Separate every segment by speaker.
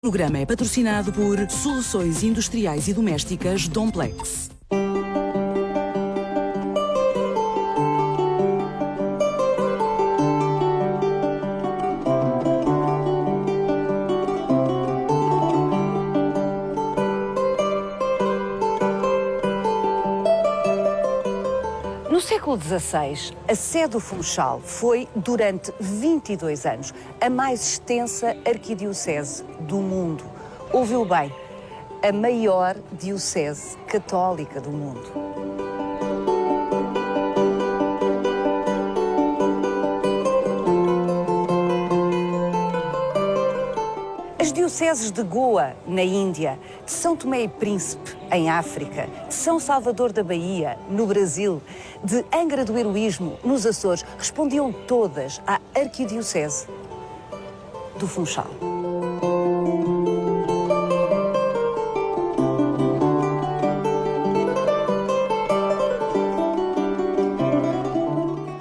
Speaker 1: O programa é patrocinado por Soluções Industriais e Domésticas Domplex.
Speaker 2: No século XVI, a Sé do Funchal foi, durante 22 anos, a mais extensa arquidiocese do mundo. Ouviu bem, a maior diocese católica do mundo. As dioceses de Goa, na Índia, de São Tomé e Príncipe, em África, de São Salvador da Bahia, no Brasil, de Angra do Heroísmo, nos Açores, respondiam todas à Arquidiocese do Funchal.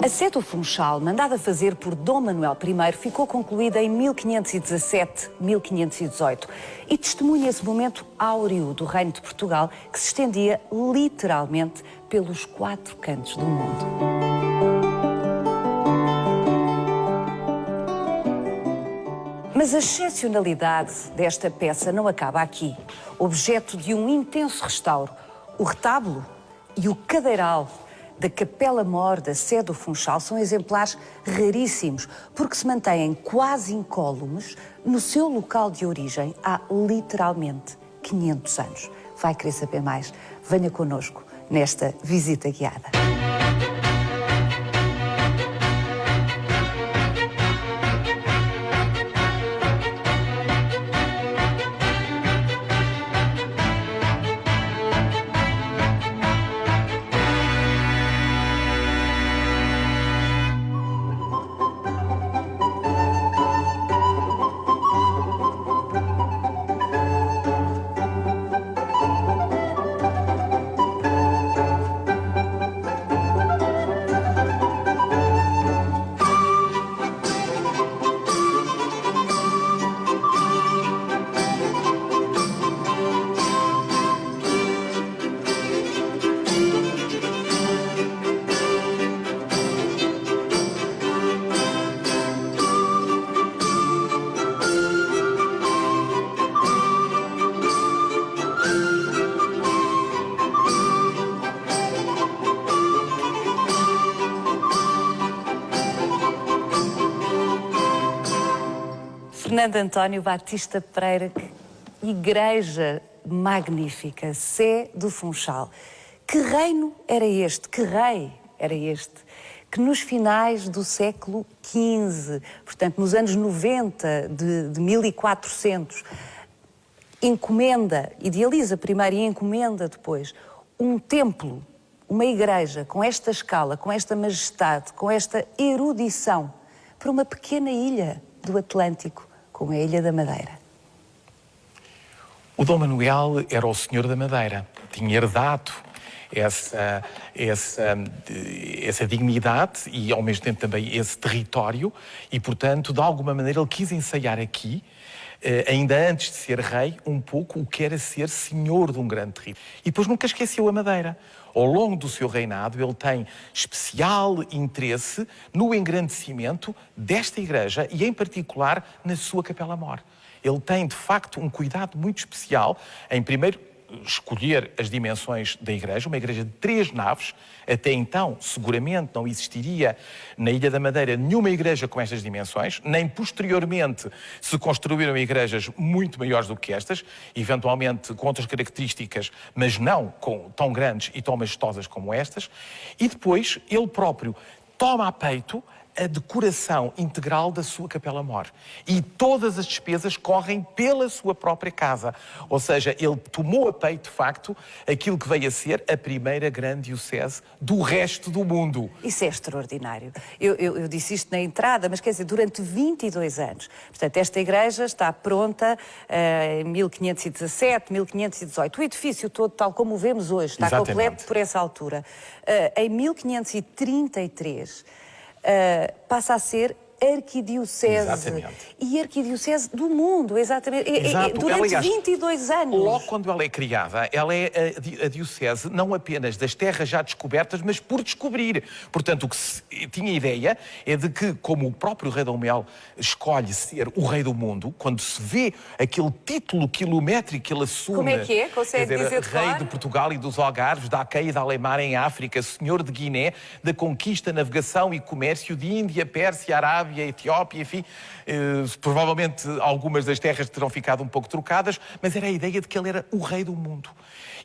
Speaker 2: A Sé do Funchal, mandada fazer por Dom Manuel I, ficou concluída em 1517-1518 e testemunha esse momento áureo do Reino de Portugal que se estendia literalmente pelos 4 cantos do mundo. Mas a excepcionalidade desta peça não acaba aqui. Objeto de um intenso restauro, o retábulo e o cadeiral da Capela-Mor da Sé do Funchal são exemplares raríssimos, porque se mantêm quase incólumes no seu local de origem há literalmente 500 anos. Vai querer saber mais? Venha connosco nesta visita guiada. Fernando António Batista Pereira, que igreja magnífica, Sé do Funchal. Que reino era este, que rei era este, que nos finais do século XV, portanto nos anos 90 de 1400, encomenda, idealiza primeiro e encomenda depois, um templo, uma igreja com esta escala, com esta majestade, com esta erudição, para uma pequena ilha do Atlântico, como a Ilha da Madeira.
Speaker 3: O Dom Manuel era o senhor da Madeira. Tinha herdado essa dignidade e, ao mesmo tempo, também esse território e, portanto, de alguma maneira, ele quis ensaiar aqui, ainda antes de ser rei, um pouco o que era ser senhor de um grande território. E depois nunca esqueceu a Madeira. Ao longo do seu reinado, ele tem especial interesse no engrandecimento desta igreja e, em particular, na sua Capela-Mor. Ele tem, de facto, um cuidado muito especial em, primeiro, escolher as dimensões da igreja, uma igreja de 3 naves. Até então, seguramente, não existiria na Ilha da Madeira nenhuma igreja com estas dimensões, nem posteriormente se construíram igrejas muito maiores do que estas, eventualmente com outras características, mas não tão grandes e tão majestosas como estas. E depois, ele próprio toma a peito a decoração integral da sua Capela-Mor. E todas as despesas correm pela sua própria casa. Ou seja, ele tomou a peito, de facto, aquilo que veio a ser a primeira grande diocese do resto do mundo.
Speaker 2: Isso é extraordinário. Eu disse isto na entrada, mas quer dizer, durante 22 anos. Portanto, esta igreja está pronta em 1517, 1518. O edifício todo, tal como o vemos hoje, está
Speaker 3: Exatamente.
Speaker 2: completo por essa altura. Em 1533... passa a ser arquidiocese.
Speaker 3: Exatamente.
Speaker 2: E arquidiocese do mundo, exatamente.
Speaker 3: Exato.
Speaker 2: Durante
Speaker 3: Aliás,
Speaker 2: 22 anos.
Speaker 3: Logo quando ela é criada, ela é a diocese não apenas das terras já descobertas, mas por descobrir. Portanto, o que se tinha ideia é de que, como o próprio rei Dom Miguel escolhe ser o rei do mundo, quando se vê aquele título quilométrico que ele assume...
Speaker 2: Como é que é? Consegue
Speaker 3: quer
Speaker 2: dizer
Speaker 3: rei
Speaker 2: claro?
Speaker 3: de Portugal e dos Algarves, da Acaia e da Alemar em África, senhor de Guiné, da conquista, navegação e comércio de Índia, Pérsia, Arábia, Etiópia, enfim. Provavelmente algumas das terras terão ficado um pouco trocadas, mas era a ideia de que ele era o rei do mundo.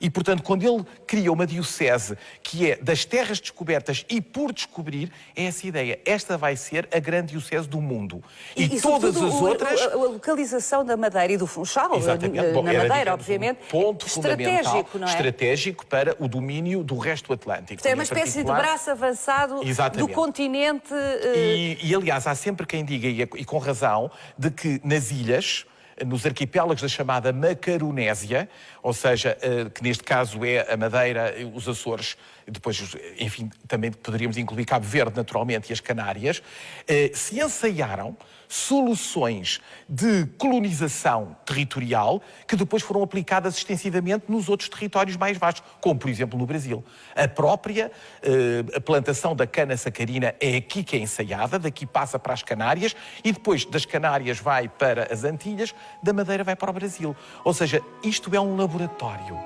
Speaker 3: E, portanto, quando ele cria uma diocese que é das terras descobertas e por descobrir, é essa ideia. Esta vai ser a grande diocese do mundo. E todas as outras...
Speaker 2: A localização da Madeira e do Funchal,
Speaker 3: Exatamente. Bom,
Speaker 2: na
Speaker 3: era,
Speaker 2: Madeira,
Speaker 3: digamos,
Speaker 2: obviamente,
Speaker 3: um ponto
Speaker 2: estratégico, não é?
Speaker 3: Estratégico para o domínio do resto Atlântico.
Speaker 2: É uma espécie de braço avançado do continente...
Speaker 3: E, aliás, há sempre quem diga, e com razão, de que nas ilhas, nos arquipélagos da chamada Macaronésia, ou seja, que neste caso é a Madeira, os Açores, depois, enfim, também poderíamos incluir Cabo Verde, naturalmente, e as Canárias, se ensaiaram soluções de colonização territorial que depois foram aplicadas extensivamente nos outros territórios mais vastos, como, por exemplo, no Brasil. A própria a plantação da cana-sacarina é aqui que é ensaiada, daqui passa para as Canárias e depois das Canárias vai para as Antilhas, da Madeira vai para o Brasil. Ou seja, isto é um laboratório.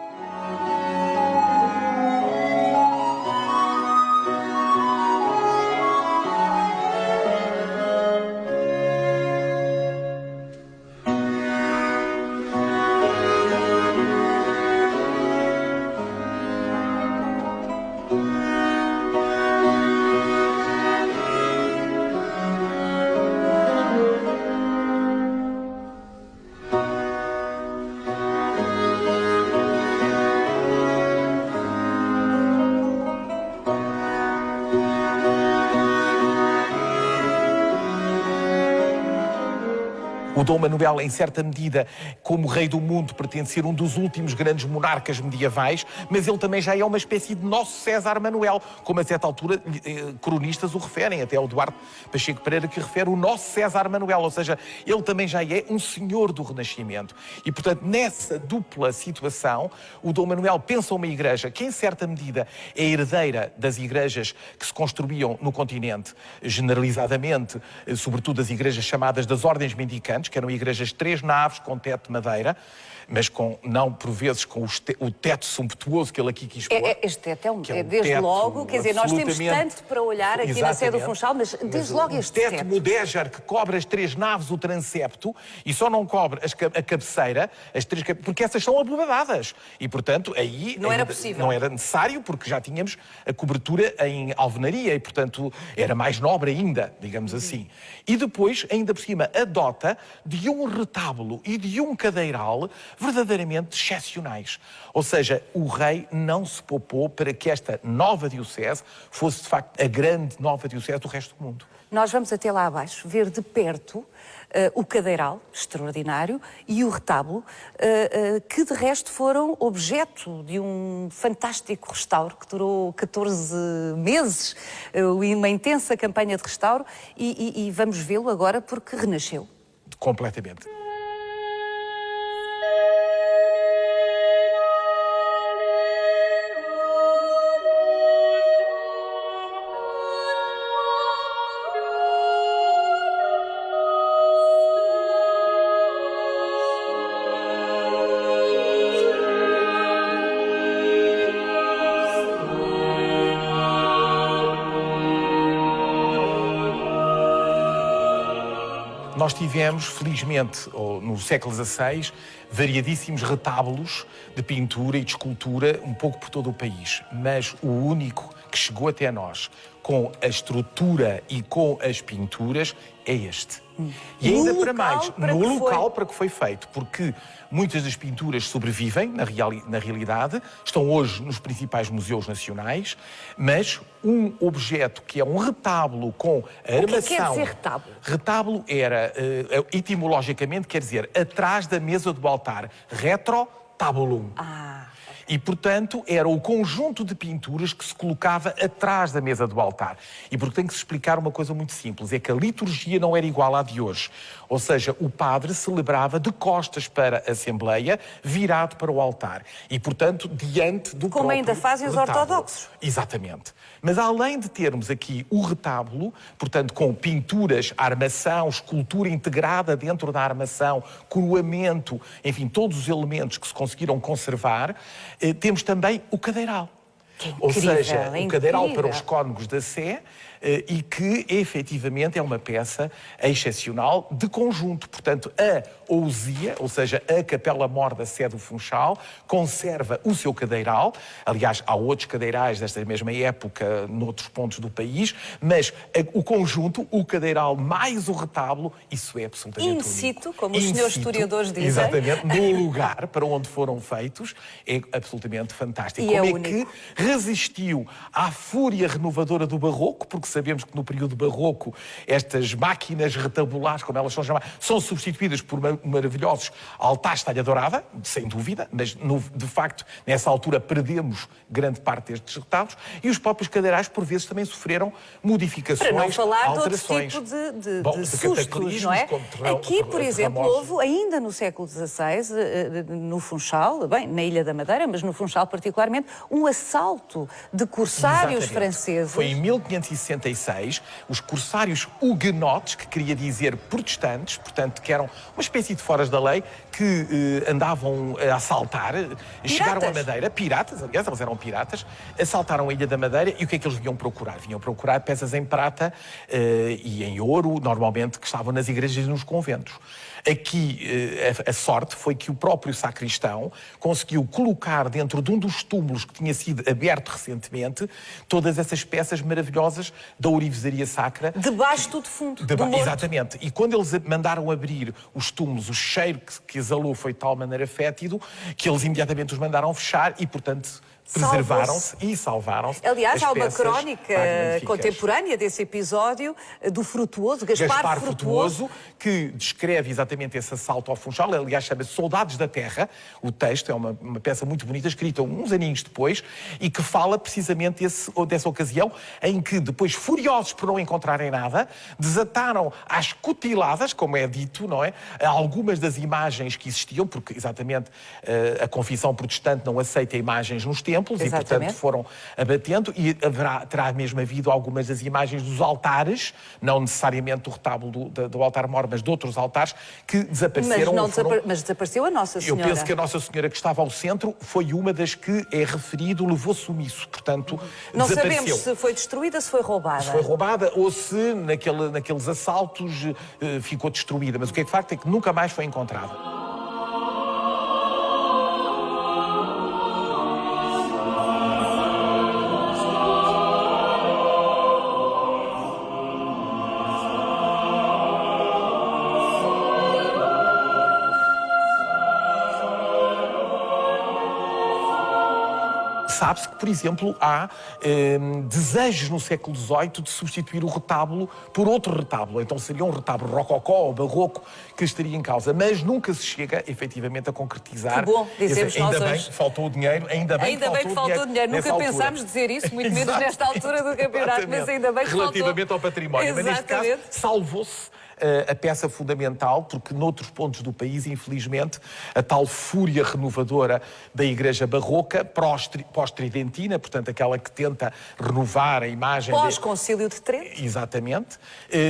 Speaker 3: O Dom Manuel, em certa medida, como rei do mundo, pretende ser um dos últimos grandes monarcas medievais, mas ele também já é uma espécie de nosso César Manuel, como a certa altura cronistas o referem, até o Duarte Pacheco Pereira que refere o nosso César Manuel, ou seja, ele também já é um senhor do Renascimento. E, portanto, nessa dupla situação, o Dom Manuel pensa uma igreja que, em certa medida, é herdeira das igrejas que se construíam no continente, generalizadamente, sobretudo as igrejas chamadas das ordens mendicantes, que eram igrejas de 3 naves com teto de madeira, mas não por vezes com o teto sumptuoso que ele aqui quis pôr.
Speaker 2: Este teto desde logo, quer dizer, nós temos tanto para olhar aqui na Sé do Funchal, mas desde logo este teto.
Speaker 3: O teto mudéjar que cobre as 3 naves, o transepto, e só não cobre a cabeceira, porque essas são abovedadas. E, portanto, aí
Speaker 2: não era possível.
Speaker 3: Não era necessário, porque já tínhamos a cobertura em alvenaria e, portanto, era mais nobre ainda, digamos assim. E depois, ainda por cima, adota de um retábulo e de um cadeiral verdadeiramente excepcionais. Ou seja, o rei não se poupou para que esta nova diocese fosse, de facto, a grande nova diocese do resto do mundo.
Speaker 2: Nós vamos até lá abaixo ver de perto o cadeiral, extraordinário, e o retábulo, que de resto foram objeto de um fantástico restauro que durou 14 meses, uma intensa campanha de restauro, e vamos vê-lo agora porque renasceu.
Speaker 3: Completamente. Nós tivemos, felizmente, no século XVI, variadíssimos retábulos de pintura e de escultura um pouco por todo o país. Mas o único que chegou até nós com a estrutura e com as pinturas é este. E ainda para mais, no local para que foi feito, porque muitas das pinturas sobrevivem na realidade, estão hoje nos principais museus nacionais, mas um objeto que é um retábulo com armação...
Speaker 2: O que quer dizer retábulo?
Speaker 3: Retábulo era, etimologicamente, quer dizer atrás da mesa do altar. Retro, tabulum. E, portanto, era o conjunto de pinturas que se colocava atrás da mesa do altar. E porque tem que se explicar uma coisa muito simples, é que a liturgia não era igual à de hoje. Ou seja, o padre celebrava de costas para a Assembleia, virado para o altar. E, portanto, diante do
Speaker 2: Como
Speaker 3: próprio
Speaker 2: ainda fazem os
Speaker 3: retábulo.
Speaker 2: ortodoxos.
Speaker 3: Exatamente. Mas além de termos aqui o retábulo, portanto, com pinturas, armação, escultura integrada dentro da armação, coroamento, enfim, todos os elementos que se conseguiram conservar, temos também o cadeiral. Ou seja, o cadeiral para os cônegos da Sé, e que efetivamente é uma peça excepcional de conjunto. Portanto, a ousia, ou seja, a Capela Mor da Sé do Funchal, conserva o seu cadeiral. Aliás, há outros cadeirais desta mesma época noutros pontos do país, mas o conjunto, o cadeiral mais o retábulo, isso é absolutamente
Speaker 2: in situ,
Speaker 3: único.
Speaker 2: como os senhores historiadores dizem.
Speaker 3: Exatamente, no lugar para onde foram feitos, é absolutamente fantástico.
Speaker 2: E
Speaker 3: como
Speaker 2: é
Speaker 3: é
Speaker 2: único.
Speaker 3: que resistiu à fúria renovadora do barroco, porque sabemos que no período barroco estas máquinas retabulares, como elas são chamadas, são substituídas por maravilhosos altares de talha dourada, sem dúvida, mas de facto nessa altura perdemos grande parte destes retábulos, e os próprios cadeirais por vezes também sofreram modificações,
Speaker 2: Para não falar
Speaker 3: alterações.
Speaker 2: de outro tipo de
Speaker 3: Bom,
Speaker 2: sustos,
Speaker 3: cataclismos,
Speaker 2: não é?
Speaker 3: como
Speaker 2: Aqui, por exemplo,
Speaker 3: terremotos.
Speaker 2: houve, ainda no século XVI, no Funchal, bem, na Ilha da Madeira, mas no Funchal particularmente, um assalto de corsários
Speaker 3: Exatamente.
Speaker 2: franceses.
Speaker 3: Foi em 1566, os corsários huguenotes, que queria dizer protestantes, portanto, que eram uma espécie de foras da lei, que andavam a assaltar, chegaram à Madeira, piratas, aliás, eles eram piratas, assaltaram a Ilha da Madeira, e o que é que eles vinham procurar? Vinham procurar peças em prata e em ouro, normalmente, que estavam nas igrejas e nos conventos. Aqui, a sorte foi que o próprio sacristão conseguiu colocar dentro de um dos túmulos que tinha sido aberto recentemente todas essas peças maravilhosas da ourivesaria sacra.
Speaker 2: Debaixo do defunto, do morto.
Speaker 3: Exatamente. E quando eles mandaram abrir os túmulos, o cheiro que exalou foi de tal maneira fétido que eles imediatamente os mandaram fechar e, portanto, preservaram-se e salvaram-se.
Speaker 2: Aliás, há uma
Speaker 3: peças
Speaker 2: crónica
Speaker 3: magníficas.
Speaker 2: contemporânea desse episódio do Frutuoso, Gaspar
Speaker 3: Frutuoso, que descreve exatamente esse assalto ao Funchal. Aliás, chama-se Soldados da Terra. O texto é uma peça muito bonita, escrita uns aninhos depois, e que fala precisamente dessa ocasião em que, depois, furiosos por não encontrarem nada, desataram às cutiladas, como é dito, não é? Algumas das imagens que existiam, porque exatamente a confissão protestante não aceita imagens nos templos, e, portanto, foram abatendo, e terá mesmo havido algumas das imagens dos altares, não necessariamente do retábulo do altar-mor, mas de outros altares, que desapareceram.
Speaker 2: Mas desapareceu a Nossa Senhora.
Speaker 3: Eu penso que a Nossa Senhora, que estava ao centro, foi uma das que é referido, levou sumiço, portanto,
Speaker 2: não
Speaker 3: desapareceu.
Speaker 2: Sabemos se foi destruída, se foi roubada.
Speaker 3: Se foi roubada ou se naqueles assaltos ficou destruída, mas o que é facto é que nunca mais foi encontrada. Sabe-se que, por exemplo, há desejos no século XVIII de substituir o retábulo por outro retábulo. Então seria um retábulo rococó ou barroco que estaria em causa. Mas nunca se chega, efetivamente, a concretizar.
Speaker 2: Que bom, dizemos nós
Speaker 3: ainda bem
Speaker 2: hoje.
Speaker 3: que faltou o dinheiro. Ainda bem que faltou dinheiro.
Speaker 2: Nunca pensámos dizer isso, muito menos nesta altura do campeonato. Mas ainda bem que
Speaker 3: relativamente
Speaker 2: faltou.
Speaker 3: ao património. Mas neste caso, salvou-se a peça fundamental, porque noutros pontos do país, infelizmente, a tal fúria renovadora da Igreja Barroca, pós-tridentina, portanto, aquela que tenta renovar a imagem...
Speaker 2: Pós-Concílio de Trento.
Speaker 3: Exatamente.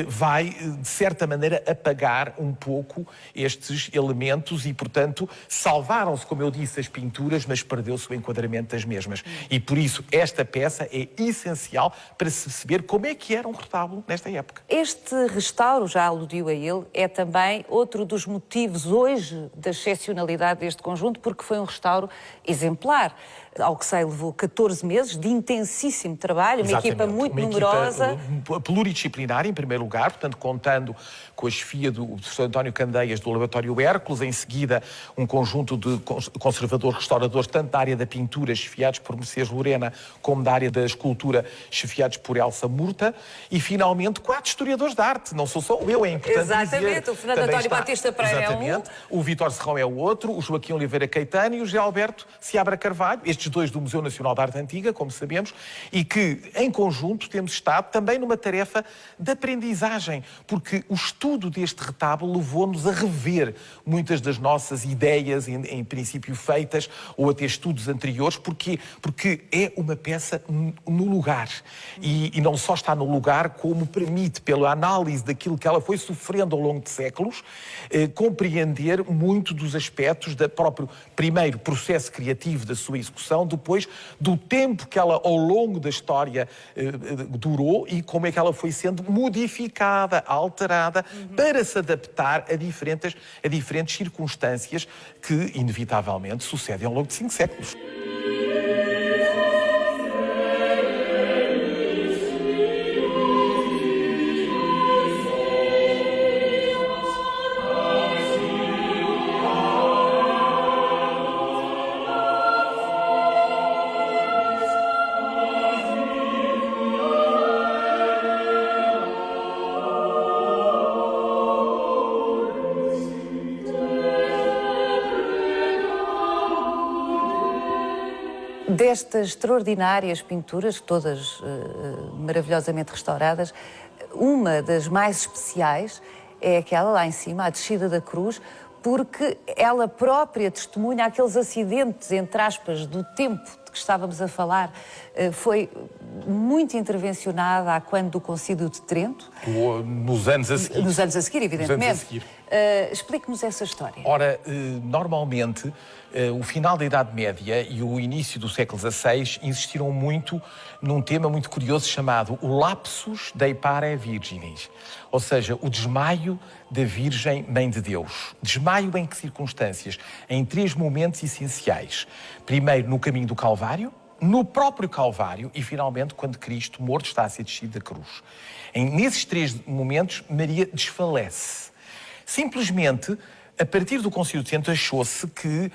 Speaker 3: Vai, de certa maneira, apagar um pouco estes elementos e, portanto, salvaram-se, como eu disse, as pinturas, mas perdeu-se o enquadramento das mesmas. E, por isso, esta peça é essencial para se perceber como é que era um retábulo nesta época.
Speaker 2: Este restauro, já aludiu a ele, é também outro dos motivos hoje da excepcionalidade deste conjunto, porque foi um restauro exemplar. Ao que sei, levou 14 meses de intensíssimo trabalho,
Speaker 3: Exatamente.
Speaker 2: Equipa muito numerosa.
Speaker 3: Equipa pluridisciplinar, em primeiro lugar, portanto, contando com a chefia do professor António Candeias do Laboratório Hércules, em seguida um conjunto de conservadores, restauradores, tanto da área da pintura, chefiados por Mercedes Lorena, como da área da escultura, chefiados por Elsa Murta, e finalmente 4 historiadores de arte. Não sou só eu, é importante
Speaker 2: Exatamente,
Speaker 3: dizer.
Speaker 2: o Fernando
Speaker 3: Também
Speaker 2: António Batista Pereira é um.
Speaker 3: Exatamente. O Vítor Serrão é o outro, o Joaquim Oliveira Caetano e o José Alberto Seabra Carvalho, estes dois do Museu Nacional da Arte Antiga, como sabemos, e que, em conjunto, temos estado também numa tarefa de aprendizagem, porque o estudo deste retábulo levou-nos a rever muitas das nossas ideias, em princípio feitas, ou até estudos anteriores. Porquê? Porque é uma peça no lugar. E não só está no lugar, como permite, pela análise daquilo que ela foi sofrendo ao longo de séculos, compreender muito dos aspectos do próprio, primeiro, processo criativo da sua execução, depois do tempo que ela, ao longo da história, durou e como é que ela foi sendo modificada, alterada, para se adaptar a diferentes circunstâncias que, inevitavelmente, sucedem ao longo de 5 séculos.
Speaker 2: Destas extraordinárias pinturas, todas maravilhosamente restauradas, uma das mais especiais é aquela lá em cima, a descida da cruz, porque ela própria testemunha aqueles acidentes, entre aspas, do tempo de que estávamos a falar. Foi muito intervencionada há quando do Concílio de Trento.
Speaker 3: Nos anos a seguir.
Speaker 2: Nos anos a seguir, evidentemente.
Speaker 3: Nos anos a seguir.
Speaker 2: Explique-nos essa história.
Speaker 3: Ora, normalmente, o final da Idade Média e o início do século XVI insistiram muito num tema muito curioso chamado o lapsus dei pare virginis, ou seja, o desmaio da Virgem Mãe de Deus. Desmaio em que circunstâncias? Em 3 momentos essenciais. Primeiro, no caminho do Calvário, no próprio Calvário e, finalmente, quando Cristo, morto, está a ser descido da cruz. Nesses 3 momentos, Maria desfalece. Simplesmente, a partir do Concílio de Trento, achou-se que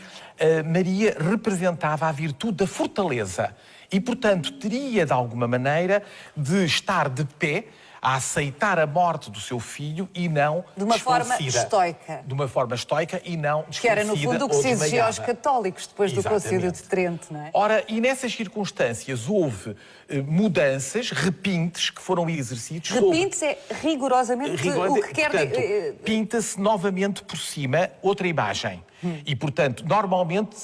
Speaker 3: Maria representava a virtude da fortaleza e, portanto, teria, de alguma maneira, de estar de pé a aceitar a morte do seu filho e não
Speaker 2: de uma forma
Speaker 3: desfalecida.
Speaker 2: estoica.
Speaker 3: De uma forma estoica e não desfalecida.
Speaker 2: Que era, no fundo, o que se exigia aos católicos depois do Concílio de Trento, não é?
Speaker 3: Ora, e nessas circunstâncias houve mudanças, repintes, que foram exercidos.
Speaker 2: Repintes é rigorosamente o que quer...
Speaker 3: Portanto, pinta-se novamente por cima outra imagem. E, portanto, normalmente,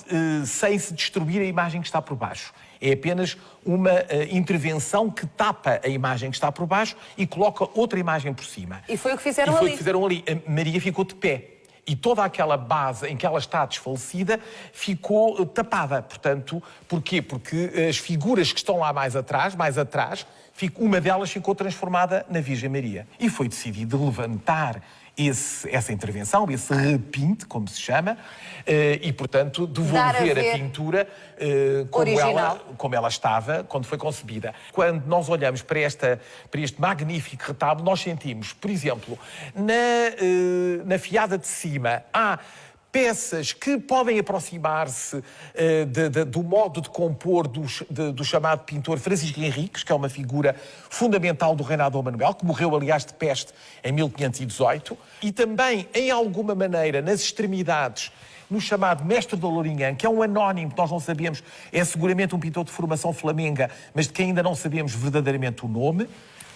Speaker 3: sem se destruir a imagem que está por baixo. É apenas uma intervenção que tapa a imagem que está por baixo e coloca outra imagem por cima.
Speaker 2: E foi o que fizeram ali.
Speaker 3: E foi o que fizeram ali. A Maria ficou de pé. E toda aquela base em que ela está desfalecida ficou tapada. Portanto, porquê? Porque as figuras que estão lá mais atrás, uma delas ficou transformada na Virgem Maria. E foi decidido levantar essa intervenção, esse repinte, como se chama, e, portanto, devolver a pintura como ela estava quando foi concebida. Quando nós olhamos para este magnífico retábulo, nós sentimos, por exemplo, na fiada de cima, há peças que podem aproximar-se do modo de compor do chamado pintor Francisco Henriques, que é uma figura fundamental do reinado de Dom Manuel, que morreu, aliás, de peste em 1518, e também, em alguma maneira, nas extremidades, no chamado Mestre de Lourinhã, que é um anónimo, que nós não sabemos, é seguramente um pintor de formação flamenga, mas de quem ainda não sabemos verdadeiramente o nome.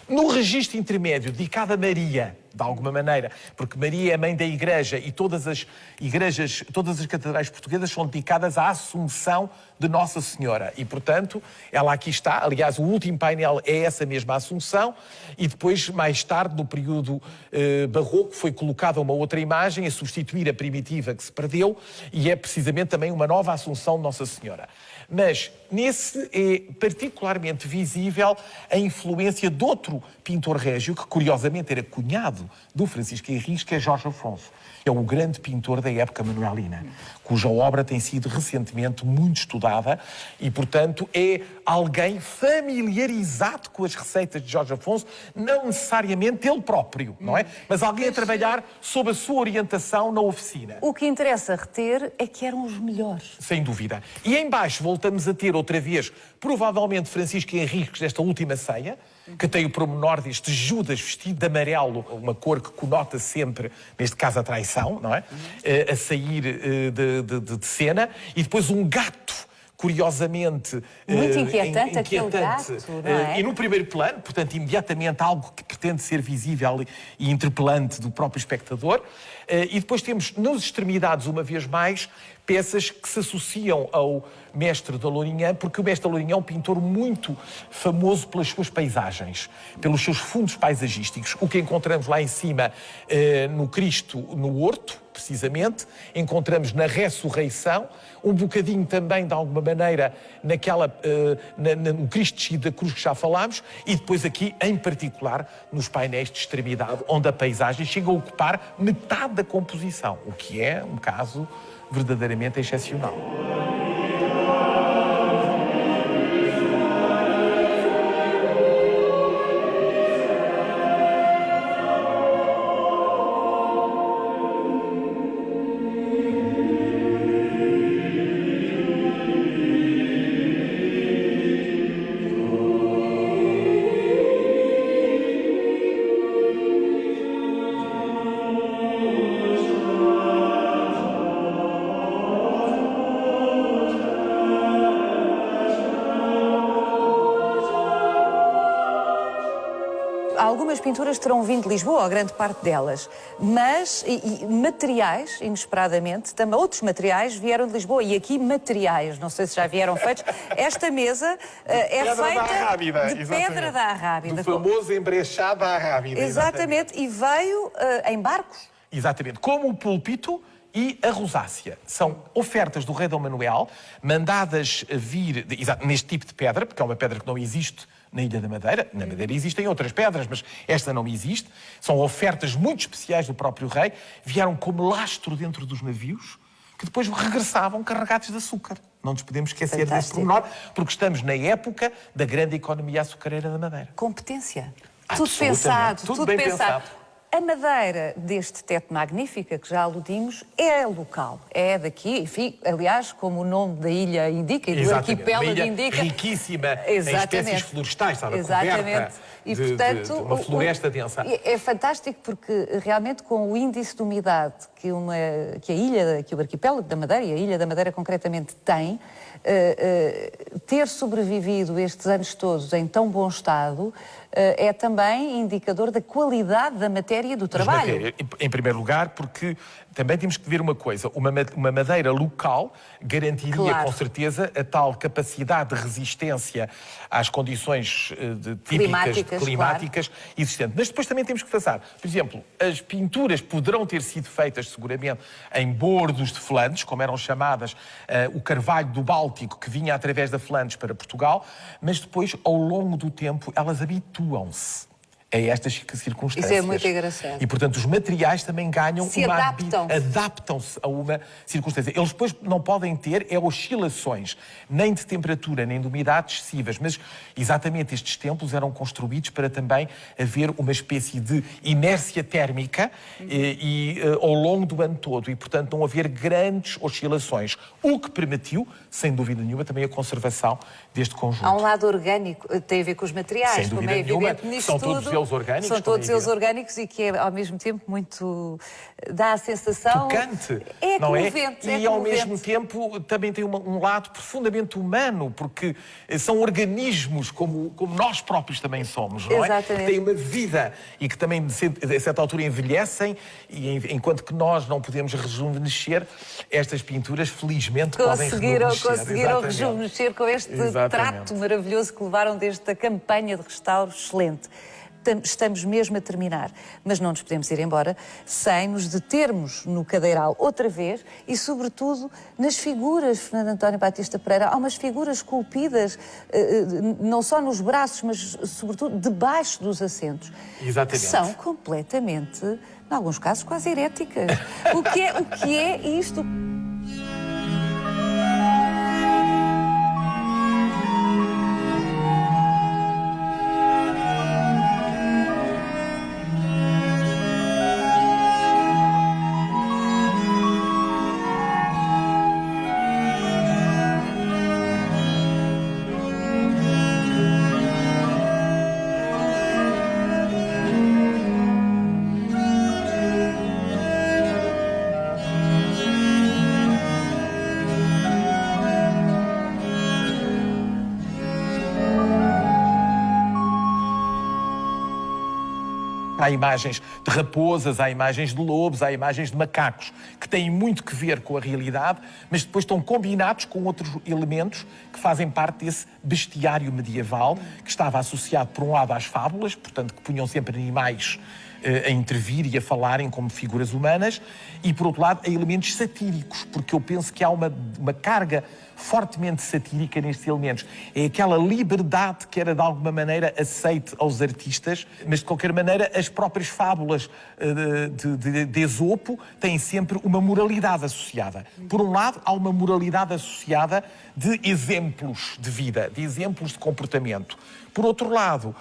Speaker 3: No registro intermédio, dedicado a Maria, de alguma maneira, porque Maria é a mãe da Igreja e todas as igrejas, todas as catedrais portuguesas são dedicadas à Assunção de Nossa Senhora. E, portanto, ela aqui está. Aliás, o último painel é essa mesma Assunção. E depois, mais tarde, no período barroco, foi colocada uma outra imagem a substituir a primitiva que se perdeu. E é precisamente também uma nova Assunção de Nossa Senhora. Mas nesse é particularmente visível a influência de outro pintor régio, que curiosamente era cunhado do Francisco Henriques, que é Jorge Afonso. É o grande pintor da época manuelina, cuja obra tem sido recentemente muito estudada e, portanto, é alguém familiarizado com as receitas de Jorge Afonso, não necessariamente ele próprio, não é? Mas alguém a trabalhar sob a sua orientação na oficina.
Speaker 2: O que interessa reter é que eram os melhores.
Speaker 3: Sem dúvida. E em baixo voltamos a ter outra vez, provavelmente, Francisco Henriques desta última ceia, que tem o pormenor deste Judas vestido de amarelo, uma cor que conota sempre, neste caso, a traição, não é? A sair de cena, e depois um gato, curiosamente...
Speaker 2: Muito inquietante, aquele gato, não é?
Speaker 3: E no primeiro plano, portanto, imediatamente algo que pretende ser visível e interpelante do próprio espectador. E depois temos, nas extremidades, uma vez mais, peças que se associam ao Mestre da Lourinhã, porque o Mestre da Lourinhã é um pintor muito famoso pelas suas paisagens, pelos seus fundos paisagísticos. O que encontramos lá em cima, no Cristo, no Horto, precisamente, encontramos na Ressurreição, um bocadinho também, de alguma maneira, no Cristo descido da cruz que já falámos, e depois aqui, em particular, nos painéis de extremidade, onde a paisagem chega a ocupar metade da composição, o que é um caso verdadeiramente excepcional.
Speaker 2: Algumas pinturas terão vindo de Lisboa, ou grande parte delas, mas materiais, inesperadamente, também outros materiais vieram de Lisboa, e aqui materiais, não sei se já vieram feitos. Esta mesa é feita de pedra da Arrábida.
Speaker 3: Do famoso embrechado da Arrábida.
Speaker 2: Exatamente, e veio em barcos.
Speaker 3: Exatamente, como o púlpito e a rosácea. São ofertas do rei Dom Manuel, mandadas vir neste tipo de pedra, porque é uma pedra que não existe na Ilha da Madeira. Na Madeira existem outras pedras, mas esta não existe. São ofertas muito especiais do próprio rei. Vieram como lastro dentro dos navios, que depois regressavam carregados de açúcar. Não nos podemos esquecer desse pormenor, porque estamos na época da grande economia açucareira da Madeira.
Speaker 2: Competência. Tudo pensado, tudo
Speaker 3: bem
Speaker 2: pensado. A madeira deste teto magnífica, que já aludimos, é local, é daqui, enfim, aliás, como o nome da ilha indica, e do arquipélago indica.
Speaker 3: Riquíssima em espécies florestais, sabe? Coberta de uma floresta densa.
Speaker 2: É fantástico porque, realmente, com o índice de umidade que a ilha, que o arquipélago da Madeira, e a Ilha da Madeira concretamente, tem, ter sobrevivido estes anos todos em tão bom estado é também indicador da qualidade da matéria e do trabalho.
Speaker 3: Em primeiro lugar, porque também temos que ver uma coisa. Uma madeira local garantiria, com certeza, a tal capacidade de resistência às condições típicas climáticas existentes. Mas depois também temos que pensar, por exemplo, as pinturas poderão ter sido feitas, seguramente, em bordos de Flandres, como eram chamadas, o carvalho do Báltico, que vinha através da Flandres para Portugal, mas depois, ao longo do tempo, elas habituam-se a estas circunstâncias.
Speaker 2: Isso é muito engraçado.
Speaker 3: E, portanto, os materiais também ganham adaptam-se a uma circunstância. Eles depois não podem ter oscilações, nem de temperatura, nem de umidade excessivas, mas exatamente estes templos eram construídos para também haver uma espécie de inércia térmica ao longo do ano todo e, portanto, não haver grandes oscilações, o que permitiu, sem dúvida nenhuma, também a conservação deste conjunto.
Speaker 2: Há um lado orgânico, tem a ver com os materiais,
Speaker 3: sem dúvida
Speaker 2: nenhuma.
Speaker 3: São todos eles orgânicos.
Speaker 2: São todos eles orgânicos e que é, ao mesmo tempo, muito... dá a sensação...
Speaker 3: tocante,
Speaker 2: é
Speaker 3: não
Speaker 2: comovente,
Speaker 3: é? E, ao mesmo tempo, também tem um lado profundamente humano, porque são organismos como nós próprios também somos, não é?
Speaker 2: Exatamente.
Speaker 3: Que têm uma vida e que também, a certa altura, envelhecem, e enquanto que nós não podemos rejuvenescer, estas pinturas, felizmente, podem rejuvenescer.
Speaker 2: Conseguiram rejuvenescer com este trato maravilhoso que levaram desde a campanha de restauro excelente. Estamos mesmo a terminar, mas não nos podemos ir embora sem nos determos no cadeiral outra vez e, sobretudo, nas figuras, Fernando António Batista Pereira. Há umas figuras esculpidas, não só nos braços, mas, sobretudo, debaixo dos assentos.
Speaker 3: Exatamente.
Speaker 2: Que são completamente, em alguns casos, quase heréticas. O que é isto?
Speaker 3: Há imagens de raposas, há imagens de lobos, há imagens de macacos, que têm muito que ver com a realidade, mas depois estão combinados com outros elementos que fazem parte desse bestiário medieval, que estava associado, por um lado, às fábulas, portanto, que punham sempre animais a intervir e a falarem como figuras humanas, e, por outro lado, a elementos satíricos, porque eu penso que há uma carga fortemente satírica nestes elementos. É aquela liberdade que era, de alguma maneira, aceite aos artistas, mas, de qualquer maneira, as próprias fábulas de Esopo têm sempre uma moralidade associada. Por um lado, há uma moralidade associada de exemplos de vida, de exemplos de comportamento. Por outro lado,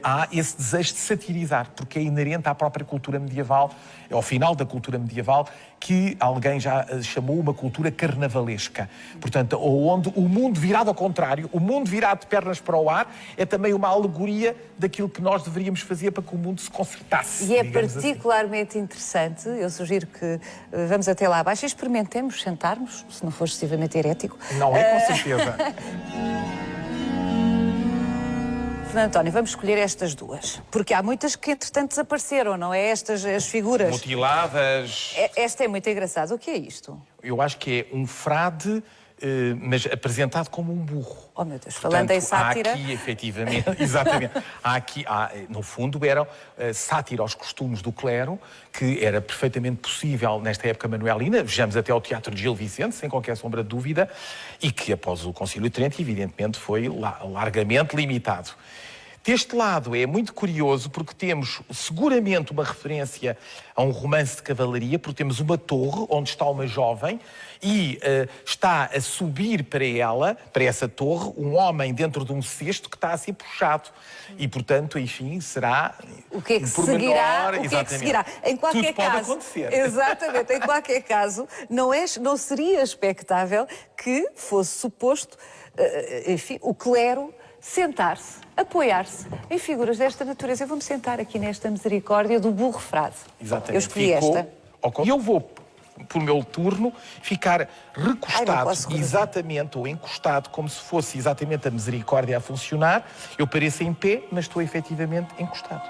Speaker 3: há esse desejo de satirizar, porque é inerente à própria cultura medieval, ao final da cultura medieval, que alguém já chamou uma cultura carnavalesca. Portanto, onde o mundo virado ao contrário, o mundo virado de pernas para o ar, é também uma alegoria daquilo que nós deveríamos fazer para que o mundo se consertasse.
Speaker 2: E é particularmente interessante, eu sugiro que vamos até lá abaixo e experimentemos sentarmos, se não for excessivamente herético.
Speaker 3: Não é, com certeza.
Speaker 2: Fernando António, vamos escolher estas duas. Porque há muitas que, entretanto, desapareceram, não é? Estas, as figuras.
Speaker 3: Mutiladas.
Speaker 2: Esta é muito engraçada. O que é isto?
Speaker 3: Eu acho que é um frade, mas apresentado como um burro.
Speaker 2: Oh, meu Deus, falando em sátira...
Speaker 3: Há aqui, efetivamente, exatamente, no fundo, eram sátira aos costumes do clero, que era perfeitamente possível nesta época manuelina, vejamos até ao Teatro de Gil Vicente, sem qualquer sombra de dúvida, e que após o Concílio de Trento, evidentemente, foi largamente limitado. Deste lado é muito curioso porque temos seguramente uma referência a um romance de cavalaria, porque temos uma torre onde está uma jovem e está a subir para ela, para essa torre, um homem dentro de um cesto que está a ser puxado. E, portanto, enfim, será
Speaker 2: o que é que seguirá? O que é que seguirá? Em qualquer
Speaker 3: Tudo pode
Speaker 2: caso,
Speaker 3: acontecer.
Speaker 2: Exatamente, em qualquer caso, não seria expectável que fosse suposto, enfim, o clero sentar-se, apoiar-se em figuras desta natureza. Eu vou-me sentar aqui nesta misericórdia do burro frade.
Speaker 3: Exatamente.
Speaker 2: Eu escolhi esta.
Speaker 3: E eu vou, por meu turno, ficar recostado, exatamente, ou encostado, como se fosse exatamente a misericórdia a funcionar. Eu pareço em pé, mas estou efetivamente encostado.